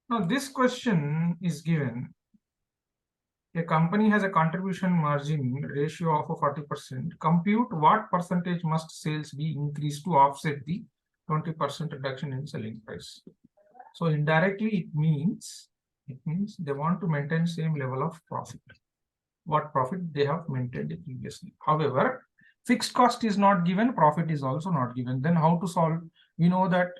Now this question is given. A company has a contribution margin ratio of 40%. Compute what percentage must sales be increased to offset the 20% reduction in selling price. So indirectly it means they want to maintain same level of profit. What profit they have maintained previously. However, fixed cost is not given, profit is also not given. Then how to solve? We know that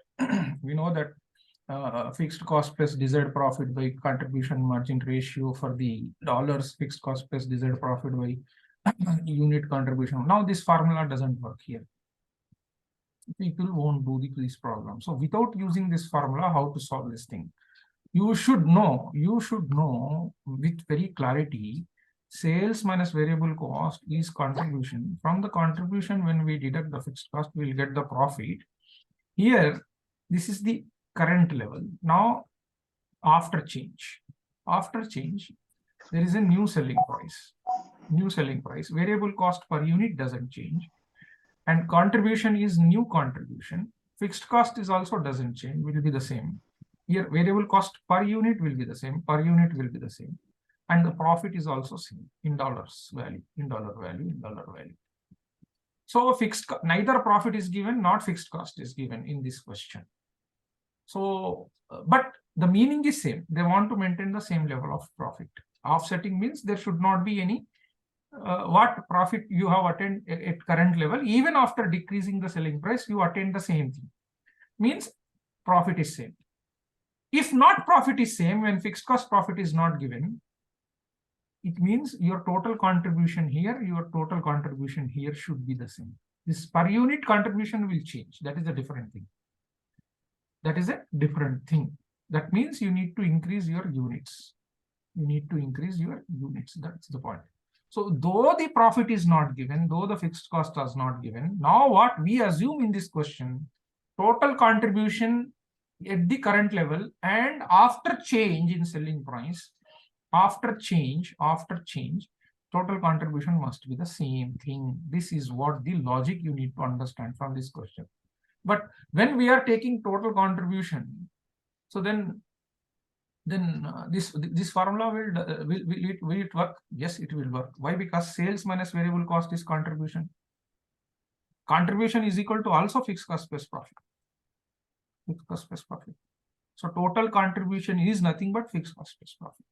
fixed cost plus desired profit by contribution margin ratio for the dollars, fixed cost plus desired profit by unit contribution. Now this formula doesn't work here. People won't do this problem. So without using this formula, how to solve this thing? You should know with very clarity, sales minus variable cost is contribution. From the contribution, when we deduct the fixed cost, we will get the profit. Here, this is the current level. Now, after change, there is a new selling price. Variable cost per unit doesn't change. And contribution is new contribution. Fixed cost is also doesn't change, will be the same. Here, variable cost per unit will be the same, and the profit is also same in dollars value, in dollar value. So neither profit is given, not fixed cost is given in this question. So, but the meaning is same. They want to maintain the same level of profit. Offsetting means there should not be any what profit you have attained at current level, even after decreasing the selling price, you attain the same thing. Means profit is same. If not profit is same, when fixed cost profit is not given, it means your total contribution here, should be the same. This per unit contribution will change. That is a different thing. That means you need to increase your units. That's the point. So though the profit is not given, though the fixed cost is not given, now what we assume in this question, total contribution at the current level and after change in selling price, after change, total contribution must be the same thing. This is what the logic you need to understand from this question. But when we are taking total contribution, so then this formula will it work? Yes, it will work. Why? Because sales minus variable cost is contribution. Contribution is equal to also fixed cost plus profit. So total contribution is nothing but fixed cost plus profit.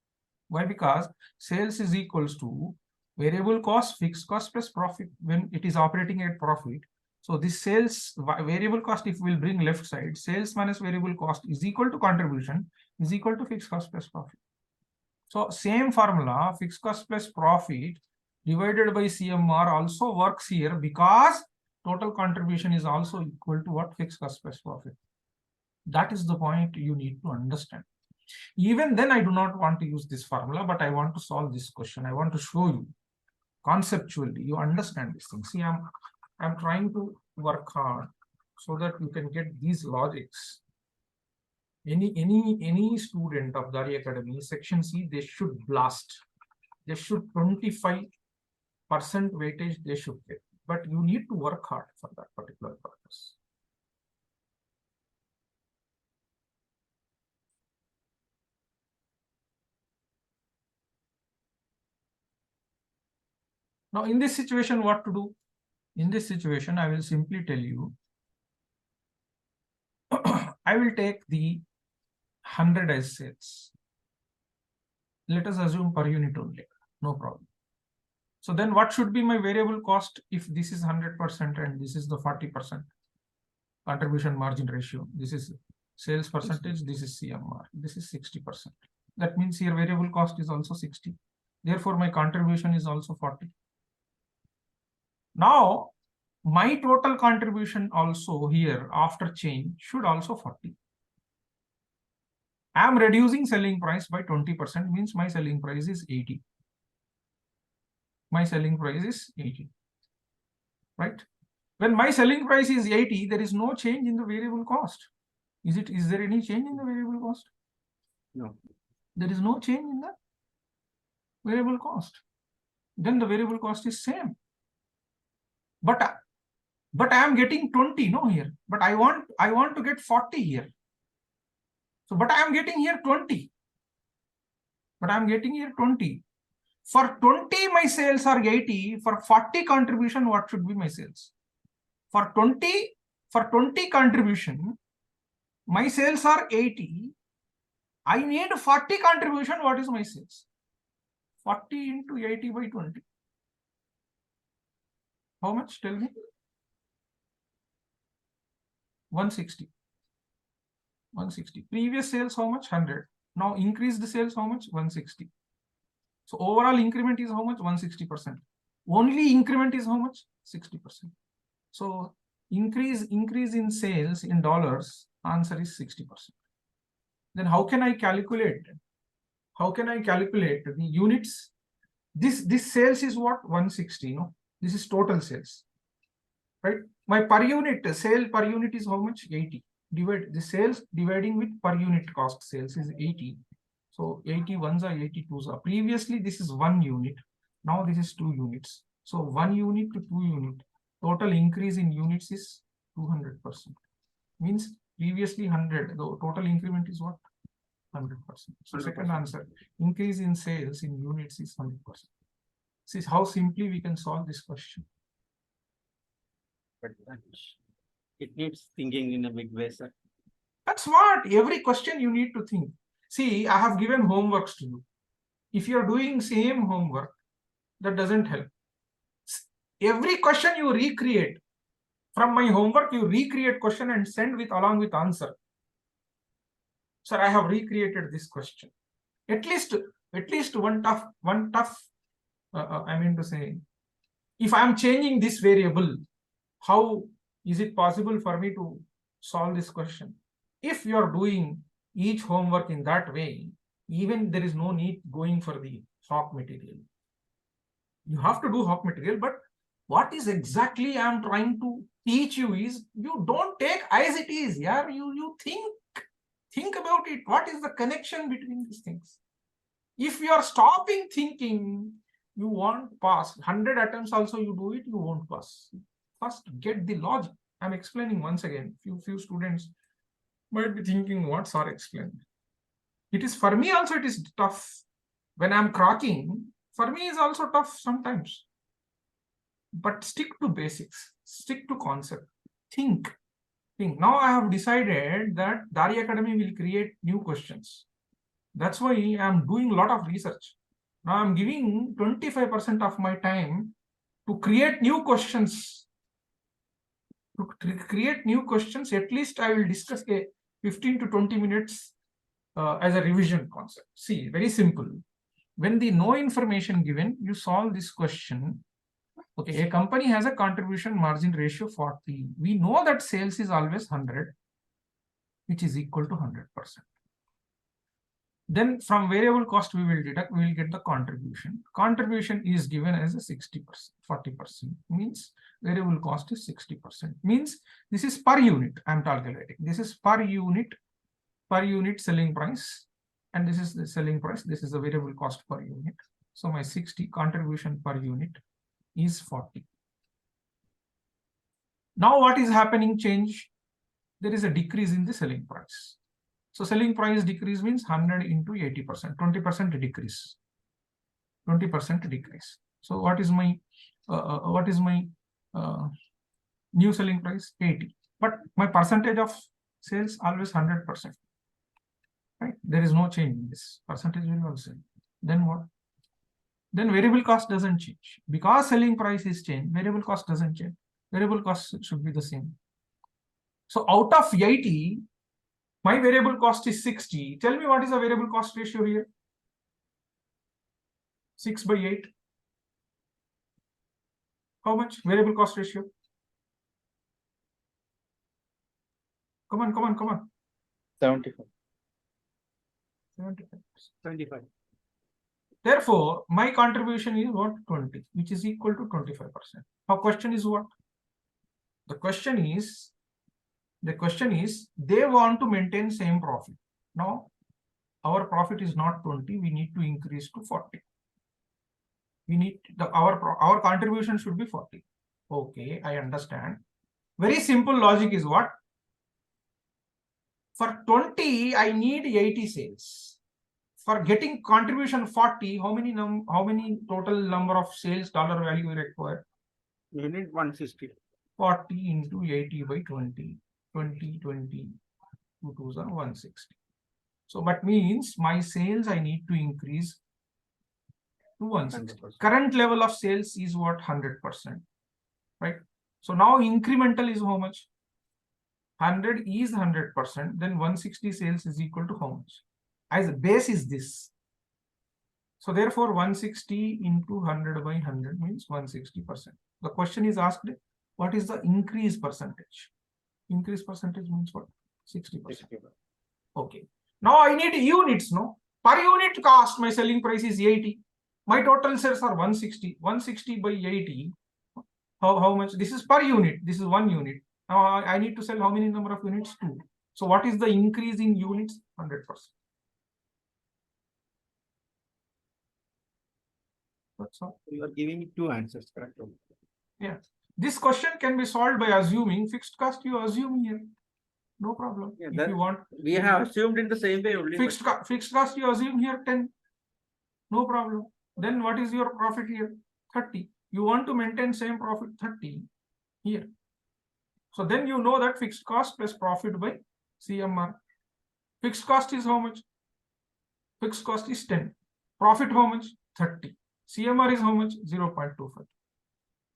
Why? Because sales is equals to variable cost, fixed cost plus profit when it is operating at profit. So this sales variable cost, if we'll bring left side, sales minus variable cost is equal to contribution is equal to fixed cost plus profit. So same formula, fixed cost plus profit divided by CMR also works here because total contribution is also equal to what? Fixed cost plus profit. That is the point you need to understand. Even then, I do not want to use this formula, but I want to solve this question. I want to show you conceptually, you understand this thing. See, I'm trying to work hard so that you can get these logics. Any student of Daari Academy, section C, they should blast. They should 25% weightage they should get. But you need to work hard for that particular purpose. Now, in this situation, what to do? In this situation, I will simply tell you, I will take the 100 as sales. Let us assume per unit only, no problem. So then what should be my variable cost if this is 100% and this is the 40% contribution margin ratio? This is sales percentage, this is CMR, this is 60%. That means here variable cost is also 60. Therefore, my contribution is also 40. Now, my total contribution also here after change should also 40. I am reducing selling price by 20%, means my selling price is 80. My selling price is 80. Right? When my selling price is 80, there is no change in the variable cost. Is there any change in the variable cost? No. There is no change in the variable cost. Then the variable cost is same. But I am getting 20, no, here. But I want to get 40 here. So, but I am getting here 20. But I am getting here 20. For 20, my sales are 80. For 40 contribution, what should be my sales? For 20 contribution, my sales are 80. I need 40 contribution. What is my sales? 40 into 80 by 20. How much? Tell me. 160. 160. Previous sales, how much? 100. Now increased sales, how much? 160. So overall increment is how much? 160%. Only increment is how much? 60%. So increase in sales in dollars, answer is 60%. Then how can I calculate? How can I calculate the units? This sales is what? 160. No, this is total sales, right? My per unit sale per unit is how much? 80. Divide the sales dividing with per unit cost sales is 80. So 81s are 82s are. Previously this is 1 unit. Now this is 2 units. So 1 unit to 2 unit. Total increase in units is 200%. Means previously 100. The total increment is what? 100%. So 100%. Second answer, increase in sales in units is 100%. This is how simply we can solve this question. But it needs thinking in a big way, sir. That's what every question you need to think. See, I have given homeworks to you. If you are doing same homework, that doesn't help. Every question you recreate. From my homework, you recreate question and send with along with answer. Sir, I have recreated this question. At least one tough. I mean to say, if I am changing this variable, how is it possible for me to solve this question? If you are doing each homework in that way, even there is no need going for the hawk material. You have to do hawk material, but what is exactly I am trying to teach you is you don't take as it is. Yeah, you think about it. What is the connection between these things? If you are stopping thinking, you won't pass. 100 attempts also you do it, you won't pass. First, get the logic. I'm explaining once again. Few students might be thinking what sir explained. It is for me also. It is tough when I'm cracking. For me, is also tough sometimes. But stick to basics. Stick to concept. Think. Now I have decided that Daari Academy will create new questions. That's why I'm doing a lot of research. Now I'm giving 25% of my time to create new questions. To create new questions, at least I will discuss a 15 to 20 minutes as a revision concept. See, very simple. When the no information given, you solve this question. Okay, a company has a contribution margin ratio 40. We know that sales is always 100, which is equal to 100%. Then from variable cost, we will deduct, we will get the contribution. Contribution is given as a 60%, 40%. Means variable cost is 60%. Means this is per unit, I'm calculating. This is per unit selling price. And this is the selling price. This is the variable cost per unit. So my 60 contribution per unit is 40. Now what is happening? Change. There is a decrease in the selling price. So selling price decrease means 100 into 80%, 20% decrease. 20% decrease. So what is my new selling price? 80. But my percentage of sales always 100%. Right? There is no change in this. Percentage will also. Then what? Then variable cost doesn't change. Because selling price is changed, variable cost doesn't change. Variable cost should be the same. So out of 80, my variable cost is 60. Tell me what is the variable cost ratio here? 6 by 8. How much? Variable cost ratio. Come on. 75. 75. Therefore, my contribution is what? 20, which is equal to 25%. Our question is what? The question is they want to maintain same profit. Now, our profit is not 20. We need to increase to 40. We need our contribution should be 40. Okay, I understand. Very simple logic is what? For 20, I need 80 sales. For getting contribution 40, how many total number of sales dollar value we require? You need 160. 40 into 80 by 20. 20, 20, 160. So that means my sales I need to increase to 160. 100%. Current level of sales is what? 100%. Right? So now incremental is how much? 100 is 100%. Then 160 sales is equal to how much? As a base is this. So therefore 160 into 100 by 100 means 160%. The question is asked, what is the increase percentage? Increase percentage means what? 60%. Okay. Now I need units, no? Per unit cost, my selling price is 80. My total sales are 160. 160 by 80. How much? This is per unit. This is 1 unit. Now I need to sell how many number of units? 2. So what is the increase in units? 100%. That's all. You are giving me 2 answers, correct? Yeah. This question can be solved by assuming fixed cost. You assume here. No problem. Yeah, if you want. We have assumed in the same way only. Fixed cost you assume here 10. No problem. Then what is your profit here? 30. You want to maintain same profit 30 here. So then you know that fixed cost plus profit by CMR. Fixed cost is how much? Fixed cost is 10. Profit how much? 30. CMR is how much? 0.25.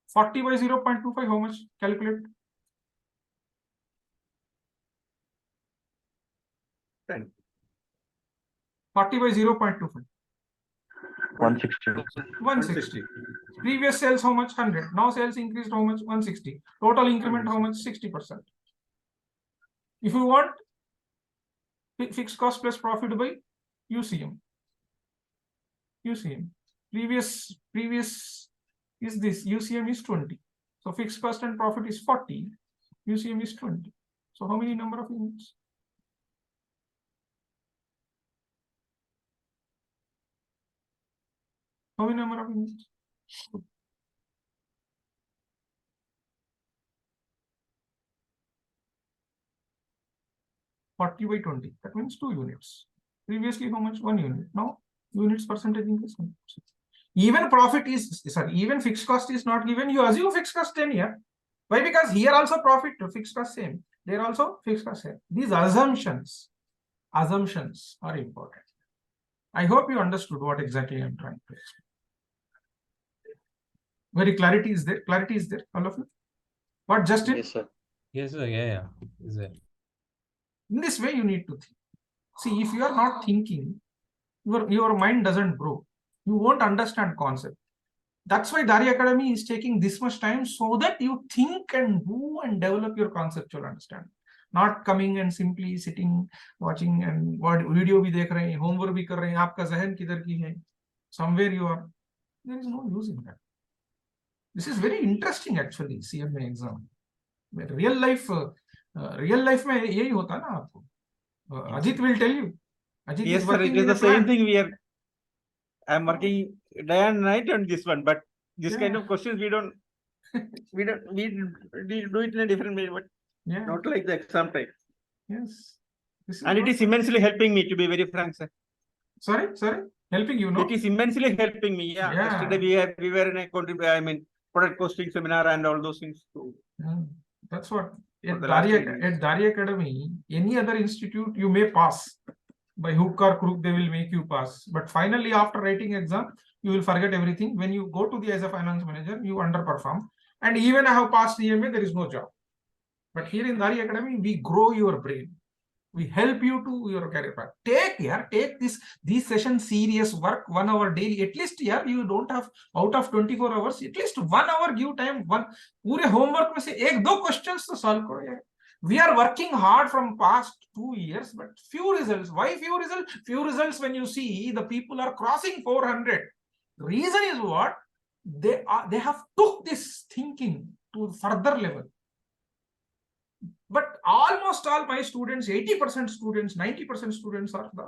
40 by 0.25 how much? Calculate. 10. 40 by 0.25. 160. 160. Previous sales how much? 100. Now sales increased how much? 160. Total increment how much? 60%. If you want fixed cost plus profit by UCM. Previous is this. UCM is 20. So fixed cost and profit is 40. UCM is 20. So how many number of units? How many number of units? (40 by 20). That means 2 units. Previously, how much? 1 unit. Now, units percentage increase. Even profit is, sorry, even fixed cost is not given. You assume fixed cost 10 here. Why? Because here also profit to fixed cost same. There also fixed cost same. These assumptions are important. I hope you understood what exactly I am trying to explain. Very clarity is there. Clarity is there, all of you. What, Justin? Yes, sir. Yes, sir. Yeah. Is there? In this way, you need to think. See, if you are not thinking, your mind doesn't grow. You won't understand concept. That's why Daari Academy is taking this much time, so that you think and do and develop your conceptual understanding. Not coming and simply sitting, watching and what video bhi dekh rahe hain, homework bhi kar rahe hain, aapka zehen kidhar ki hai, somewhere you are. There is no use in that. This is very interesting actually, CMA exam. Real life में यही होता ना आपको. Ajit will tell you. Ajit Yes, is sir. working It is in the a same plant. thing we are. I am working day and night on this one, but this kind Yeah. of questions we do it in a different way, but Yeah. not like the exam type. Yes. This is And it what- is immensely helping me, to be very frank, sir. Sorry, helping you, no? It is immensely helping me. Yeah. Yeah. Yesterday we were in a product costing seminar and all those things too. That's what. At For the last 3 years. Daari Academy, any other institute you may pass. By hook or crook, they will make you pass. But finally, after writing exam, you will forget everything. When you go to the as a finance manager, you underperform. And even I have passed EMA, there is no job. But here in Daari Academy, we grow your brain. We help you to your career path. Take these sessions serious, work 1 hour daily. At least here you don't have out of 24 hours, at least 1 hour give time. पूरे homework में से 1-2 questions तो solve करो यार. We are working hard from past 2 years, but few results. Why few results? Few results when you see the people are crossing 400. Reason is what? They have took this thinking to further level. But almost all my students, 80% students, 90% students are the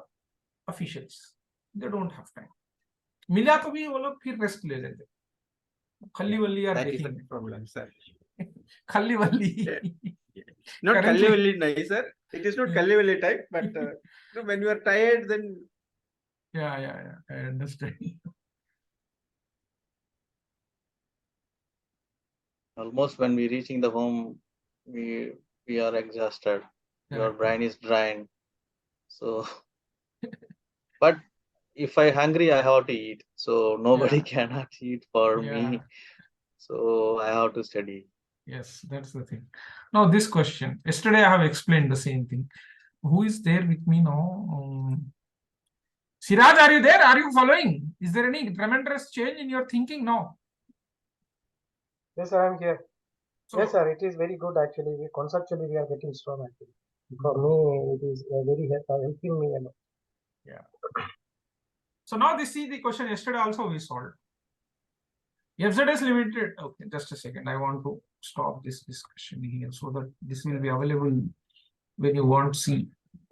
officials. They don't have time. मिला तो भी वो लोग फिर rest ले लेते. खल्ली वल्ली यार That is the देखेंगे. problem, sir. खल्ली वल्ली. Not Currently- Kallivalli nicer. It is not Kallivalli type, but when you are tired, then Yeah, I understand. Almost when we reaching the home, we are exhausted. Your Correct. brain is drained. So, but if I hungry, I have to eat. So nobody Yeah. cannot eat for Yeah. me. So I have to study. Yes, that's the thing. Now, this question. Yesterday, I have explained the same thing. Who is there with me now? Siraj, are you there? Are you following? Is there any tremendous change in your thinking now? Yes, sir, I'm here. So, Yes, sir, it is very good actually. Conceptually, we are getting strong actually. For me, it is very helping me a lot. yeah. So now this is the question. Yesterday also we solved. FZS limited. Okay, just a second. I want to stop this discussion here so that this will be available when you want to see.